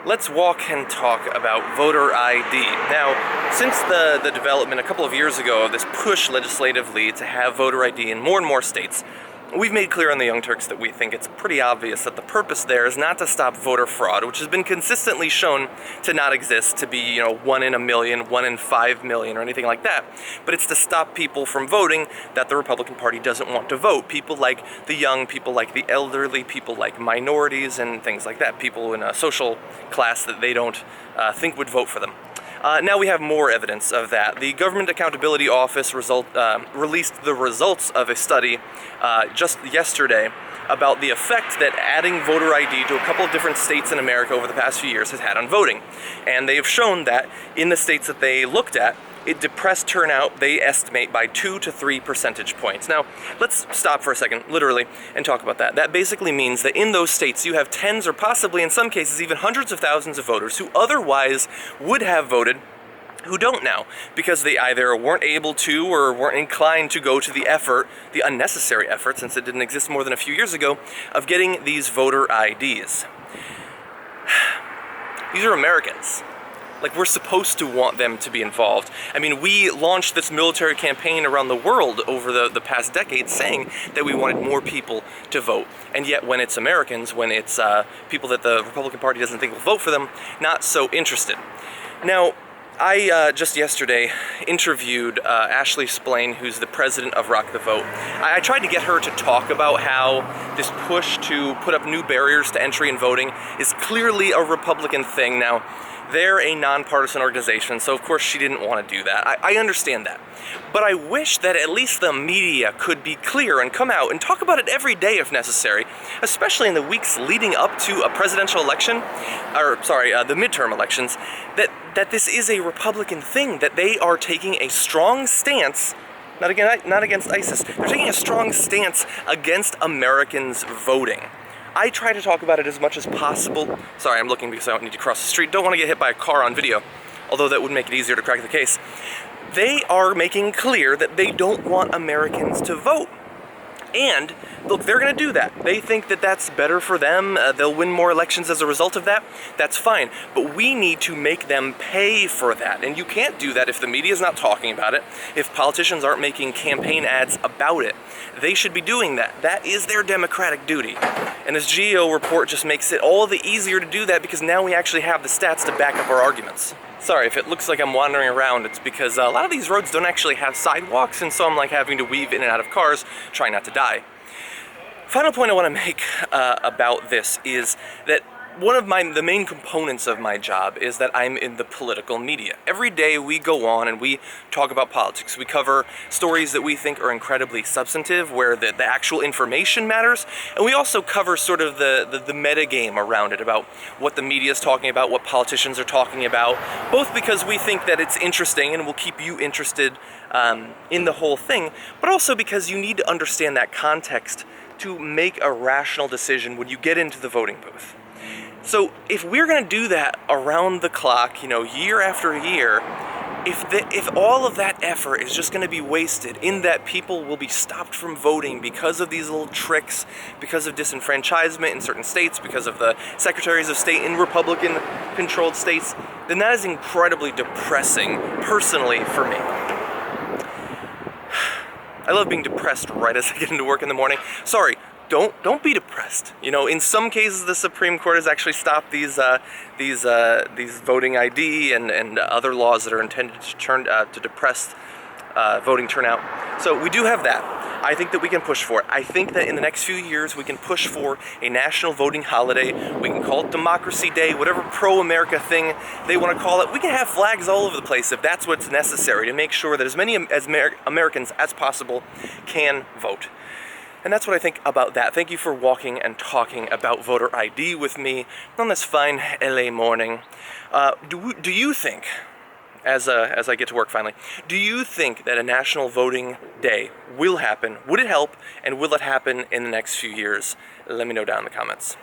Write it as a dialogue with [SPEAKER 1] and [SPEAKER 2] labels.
[SPEAKER 1] let's walk and talk about voter ID. Now, since the development a couple of years ago of this push legislatively to have voter ID in more and more states, we've made clear on the Young Turks that we think it's pretty obvious that the purpose there is not to stop voter fraud, which has been consistently shown to not exist, to be, 1 in a million, 1 in 5 million, or anything like that. But it's to stop people from voting that the Republican Party doesn't want to vote. People like the young, people like the elderly, people like minorities, and things like that. People in a social class that they don't think would vote for them. Now we have more evidence of that. The Government Accountability Office released the results of a study just yesterday about the effect that adding voter ID to a couple of different states in America over the past few years has had on voting. And they have shown that in the states that they looked at, it depressed turnout, they estimate, by 2 to 3 percentage points. Now, let's stop for a second, literally, and talk about that. That basically means that in those states you have tens or possibly, in some cases, even hundreds of thousands of voters who otherwise would have voted who don't now, because they either weren't able to or weren't inclined to go to the effort, the unnecessary effort, since it didn't exist more than a few years ago, of getting these voter IDs. These are Americans. Like, we're supposed to want them to be involved. I mean, we launched this military campaign around the world over the past decade saying that we wanted more people to vote. And yet when it's Americans, when it's people that the Republican Party doesn't think will vote for them, not so interested. Now, I just yesterday interviewed Ashley Splain, who's the president of Rock the Vote. I tried to get her to talk about how this push to put up new barriers to entry in voting is clearly a Republican thing. Now, they're a nonpartisan organization, so of course she didn't want to do that. I understand that. But I wish that at least the media could be clear and come out and talk about it every day if necessary, especially in the weeks leading up to a presidential election, the midterm elections, that this is a Republican thing, that they are taking a strong stance, not against ISIS, they're taking a strong stance against Americans voting. I try to talk about it as much as possible. Sorry, I'm looking because I don't need to cross the street. Don't want to get hit by a car on video, although that would make it easier to crack the case. They are making clear that they don't want Americans to vote. And, look, they're going to do that. They think that that's better for them. They'll win more elections as a result of that. That's fine. But we need to make them pay for that. And you can't do that if the media is not talking about it, if politicians aren't making campaign ads about it. They should be doing that. That is their democratic duty. And this GAO report just makes it all the easier to do that because now we actually have the stats to back up our arguments. Sorry, if it looks like I'm wandering around, it's because a lot of these roads don't actually have sidewalks, and so I'm like having to weave in and out of cars, trying not to die. Final point I want to make about this is that one of the main components of my job is that I'm in the political media. Every day we go on and we talk about politics. We cover stories that we think are incredibly substantive, where the actual information matters, and we also cover sort of the metagame around it, about what the media is talking about, what politicians are talking about, both because we think that it's interesting and will keep you interested in the whole thing, but also because you need to understand that context to make a rational decision when you get into the voting booth. So if we're going to do that around the clock, year after year, if all of that effort is just going to be wasted in that people will be stopped from voting because of these little tricks, because of disenfranchisement in certain states, because of the secretaries of state in Republican-controlled states, then that is incredibly depressing, personally, for me. I love being depressed right as I get into work in the morning. Sorry. Don't be depressed. In some cases, the Supreme Court has actually stopped these voting ID and other laws that are intended to depress voting turnout. So we do have that. I think that we can push for it. I think that in the next few years we can push for a national voting holiday. We can call it Democracy Day, whatever pro-America thing they want to call it. We can have flags all over the place if that's what's necessary to make sure that as many Americans as possible can vote. And that's what I think about that. Thank you for walking and talking about voter ID with me on this fine LA morning. Do you think, as I get to work finally, do you think that a national voting day will happen? Would it help? And will it happen in the next few years? Let me know down in the comments.